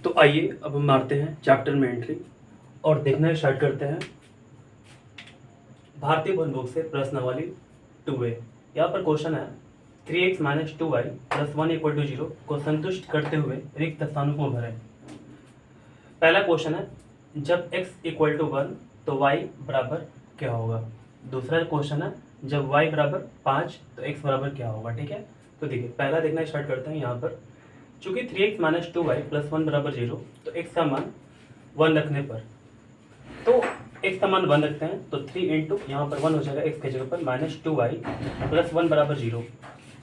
तो आइए अब हम मारते हैं चैप्टर में एंट्री और देखना स्टार्ट करते हैं भारतीय भवन बुक से प्रश्नावली 2A। यहाँ पर क्वेश्चन है 3x - 2y + 1 = 0 को संतुष्ट करते हुए रिक्त स्थानों को भरें। पहला क्वेश्चन है जब x = 1 तो y बराबर क्या होगा। दूसरा क्वेश्चन है जब y बराबर 5 तो x बराबर क्या होगा। ठीक है, तो देखिए पहला देखना स्टार्ट करते हैं। यहाँ पर चूंकि 3x - 2y + 1 बराबर 0 तो x का मान 1 रखने पर, तो x का मान 1 रखते हैं तो 3 इंटू यहाँ पर 1 हो जाएगा x के जगह पर -2y + 1 बराबर 0।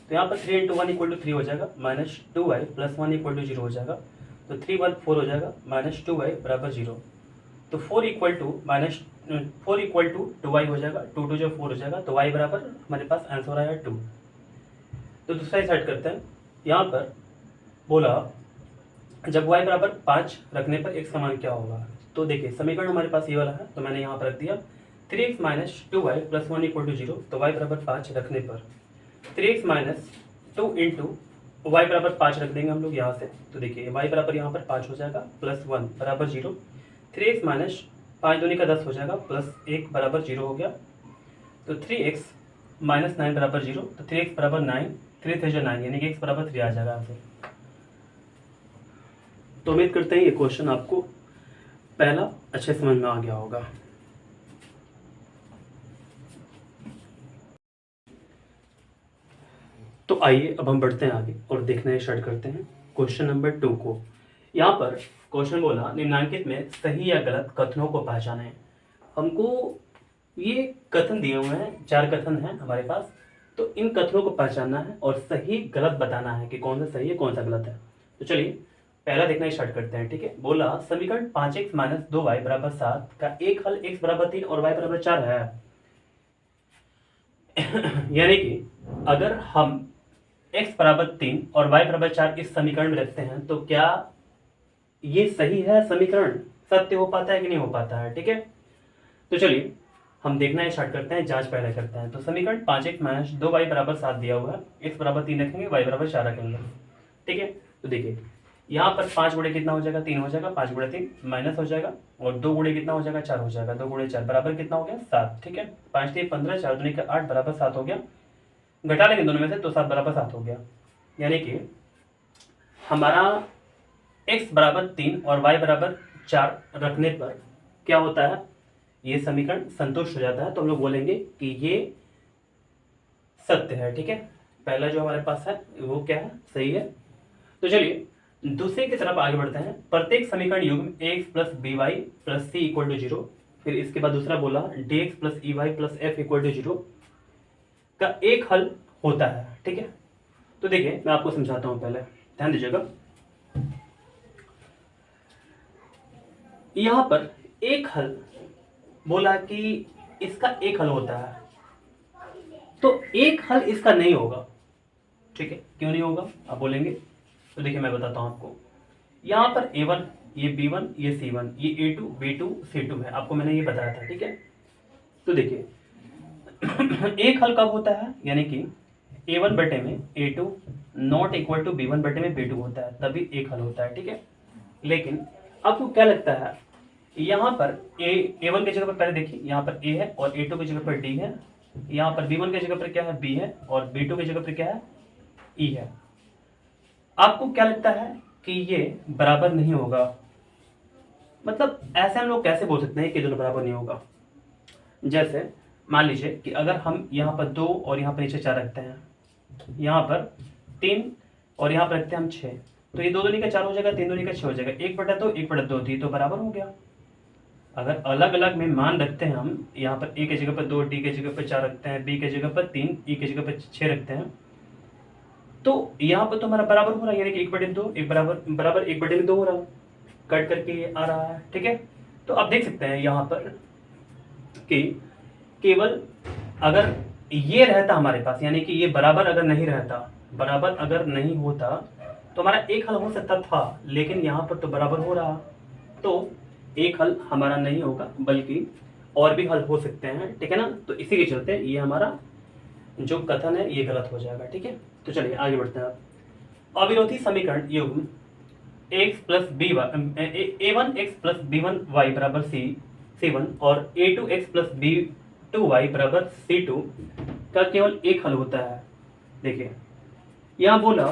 तो यहाँ पर 3 × 1 = 3 हो जाएगा, -2y + 1 = 0 हो जाएगा, तो 3 1 4 हो जाएगा, -2y बराबर 0। तो 4 = 2y हो जाएगा, 2 2 4 हो जाएगा, तो y बराबर हमारे पास आंसर आया 2। तो दूसरा स्टार्ट करते हैं। यहाँ पर बोला जब y बराबर 5 रखने पर x का मान क्या होगा। तो देखिए समीकरण हमारे पास ये वाला है, तो मैंने यहाँ पर रख दिया 3x - 2y + 1 = 0, तो y बराबर 5 रखने पर 3x - 2 इंटू y बराबर 5 रख देंगे हम लोग यहाँ से। तो देखिए y बराबर यहाँ पर 5 हो जाएगा, +1 बराबर 0, 3x - 5 दूनी का 10 हो जाएगा, +1 बराबर 0 हो गया, तो 3x - 9 बराबर 0, तो 3x बराबर 9, 3 3 9 यानी कि x बराबर 3 आ जाएगा आंसर। तो उम्मीद करते हैं ये क्वेश्चन आपको पहला अच्छे समझ में आ गया होगा। तो आइए अब हम बढ़ते हैं आगे और देखना स्टार्ट करते हैं क्वेश्चन नंबर 2 को। यहाँ पर क्वेश्चन बोला निम्नलिखित में सही या गलत कथनों को पहचानें। हमको ये कथन दिए हुए हैं, 4 कथन हैं हमारे पास, तो इन कथनों को पहचानना है और सही गलत बताना है कि कौन सा सही है कौन सा गलत है। तो चलिए पहला देखना स्टार्ट करते हैं। ठीक है, बोला समीकरण 5x - 2y बराबर 7 का एक हल x बराबर 3 और y बराबर 4 है। यानी कि अगर हम x बराबर 3 और y बराबर 4 इस समीकरण में रखते हैं तो क्या ये सही है, समीकरण सत्य हो पाता है कि नहीं हो पाता है। ठीक है, तो चलिए हम देखना स्टार्ट करते हैं, जांच पहले करते हैं। तो समीकरण 5x - 2y बराबर 7 दिया हुआ है, x बराबर 3 रखेंगे, y बराबर 4 रखेंगे। ठीक है, तो देखिए यहाँ पर 5 गुणे कितना हो जाएगा, 3 हो जाएगा, 5 गुणे 3 माइनस हो जाएगा, और 2 गुणे कितना हो जाएगा, 4 हो जाएगा, 2 गुणे 4 बराबर कितना हो गया, 7। ठीक है, 5 3 15, 4 दूनी का 8 बराबर 7 हो गया, घटा लेंगे दोनों में से तो 7 बराबर 7 हो गया। यानी कि हमारा x बराबर 3 और y बराबर 4 रखने पर क्या होता है, ये समीकरण संतुष्ट हो जाता है। तो हम लोग बोलेंगे कि ये सत्य है। ठीक है, पहला जो हमारे पास है वो क्या है, सही है। तो चलिए दूसरे की तरफ आगे बढ़ते हैं। प्रत्येक समीकरण युग्म ax + by + c = 0, फिर इसके बाद दूसरा बोला dx + ey + f = 0 का एक हल होता है। ठीक है, तो देखिए मैं आपको समझाता हूं, पहले ध्यान दीजिएगा। यहां पर एक हल बोला कि इसका एक हल होता है, तो एक हल इसका नहीं होगा। ठीक है, क्यों नहीं होगा आप बोलेंगे, तो देखिए मैं बताता हूं आपको। यहाँ पर a1, ये b1, ये c1, ये a2, b2, c2 है, आपको मैंने ये बताया था। ठीक है, तो देखिए एक हल कब होता है, यानी कि a1 बटे में a2 not equal to b1 बटे में b2 होता है, तभी एक हल होता है। ठीक है, लेकिन आपको क्या लगता है, यहाँ पर a1 की जगह पर पहले देखिए यहाँ पर a है और a2 की जगह पर d है, यहाँ पर b1 की जगह पर क्या है, b है, और b2 की जगह पर क्या है, e है। आपको क्या लगता है कि ये बराबर नहीं होगा, मतलब ऐसे हम लोग कैसे बोल सकते हैं कि दोनों बराबर नहीं होगा। जैसे मान लीजिए कि अगर हम यहाँ पर 2 और यहाँ पर नीचे 4 रखते हैं, यहाँ पर 3 और यहाँ पर रखते हैं हम 6, तो ये 2 दूनी का 4 हो जाएगा, 3 दूनी का 6 हो जाएगा, 1/2 1/2 थी तो बराबर हो गया। अगर अलग अलग में मान रखते हैं हम, यहाँ पर a की जगह पर 2, d की जगह पर 4 रखते हैं, b की जगह पर 3, e की जगह पर 6 रखते हैं, तो यहाँ पर तो हमारा बराबर हो रहा है, यानी कि 1/2 एक बराबर 1/2 हो रहा है, कट करके आ रहा है। ठीक है, तो आप देख सकते हैं यहाँ पर कि केवल अगर ये रहता हमारे पास, यानी कि ये बराबर अगर नहीं रहता, बराबर अगर नहीं होता तो हमारा एक हल हो सकता था, लेकिन यहाँ पर तो बराबर हो रहा, तो एक हल हमारा नहीं होगा बल्कि और भी हल हो सकते हैं। ठीक है ना, तो इसी के चलते ये हमारा जो कथन है ये गलत हो जाएगा। ठीक है, तो चलिए आगे बढ़ते हैं। अविरोधी समीकरण युग्म X plus B A one X plus B one Y बराबर सी वन और A two X plus B two Y बराबर सी टू का केवल एक हल होता है। देखिए यहाँ बोला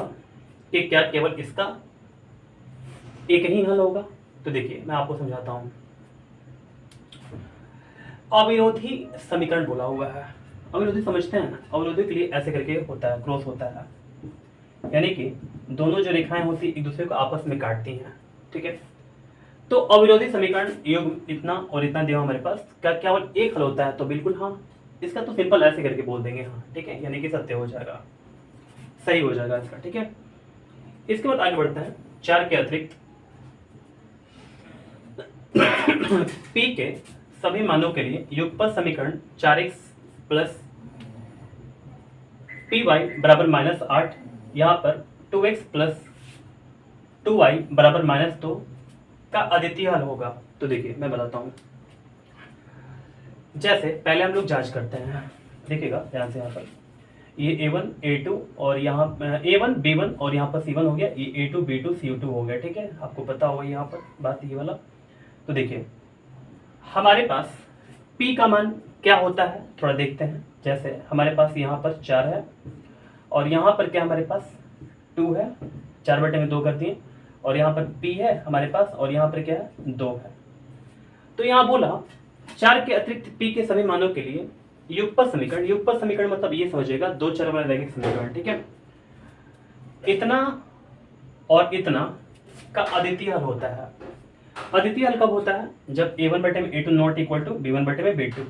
कि क्या केवल इसका एक ही हल होगा। तो देखिए मैं आपको समझाता हूँ। अविरोधी समीकरण बोला हुआ है। अविरोधी समझते हैं ना, अविरोधी के लिए ऐसे करके होता है, क्रॉस होता है, यानी कि दोनों जो रेखाएं होती एक दूसरे को आपस में काटती हैं। ठीक है, तो अविरोधी समीकरण योग इतना और इतना दिया हमारे पास, क्या केवल एक हल होता है? तो बिल्कुल हाँ। इसका तो सिंपल ऐसे करके बोल देंगे हाँ। ठीक है, यानी कि सत्य हो जाएगा, सही हो जाएगा इसका। ठीक है, इसके बाद आगे बढ़ते हैं। 4 के अतिरिक्त p के सभी मानों के लिए युगपत समीकरण 4x प्लस पी वाई बराबर -8, यहाँ पर 2x प्लस 2y बराबर -2 का अद्वितीय हल होगा। तो देखिए मैं बताता हूँ। जैसे पहले हम लोग जांच करते हैं, देखिएगा ध्यान से। यहाँ पर ये a1 a2 और यहाँ a1 b1 और यहाँ पर c1 हो गया, ये a2 b2 c2 हो गया। ठीक है, आपको पता होगा यहाँ पर बात ये वाला। तो देखिए हमारे पास p का मान क्या होता है थोड़ा देखते हैं। जैसे हमारे पास यहाँ पर 4 है और यहाँ पर क्या हमारे पास 2 है, 4/2 कर दिए, और यहाँ पर p है हमारे पास और यहाँ पर क्या है 2 है। तो यहाँ बोला 4 के अतिरिक्त p के सभी मानों के लिए युगपत समीकरण। युगपत समीकरण मतलब ये समझिएगा दो चर वाला रैखिक समीकरण। ठीक है, इतना और इतना का अद्वितीय हल होता है। अद्वितीय हल कब होता है? जब a1/a2 not equal to b1/b2।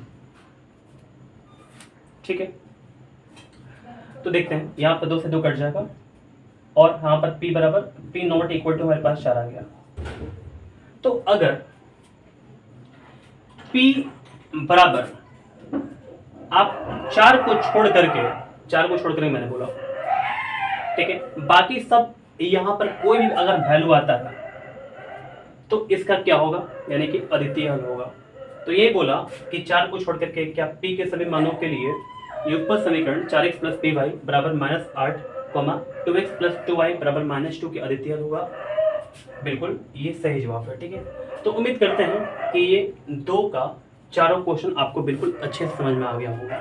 ठीक है, तो देखते हैं यहाँ पर 2 से 2 कट जाएगा और यहाँ पर p बराबर p नॉट इक्वल टू हमारे पास 4 आ गया। तो अगर p बराबर आप 4 को छोड़ करके मैंने बोला, ठीक है, बाकी सब यहाँ पर कोई भी अगर वैल्यू आता है तो इसका क्या होगा, यानी कि अद्वितीय हल होगा। तो ये बोला कि 4 को छोड़ करके क्या p के सभी मानों के लिए युगपत समीकरण 4x प्लस पी वाई बराबर -8, 2x प्लस 2y बराबर -2 के अद्वितीय हल होगा। बिल्कुल ये सही जवाब है। ठीक है, तो उम्मीद करते हैं कि ये 2 का चारों क्वेश्चन आपको बिल्कुल अच्छे से समझ में आ गया होगा।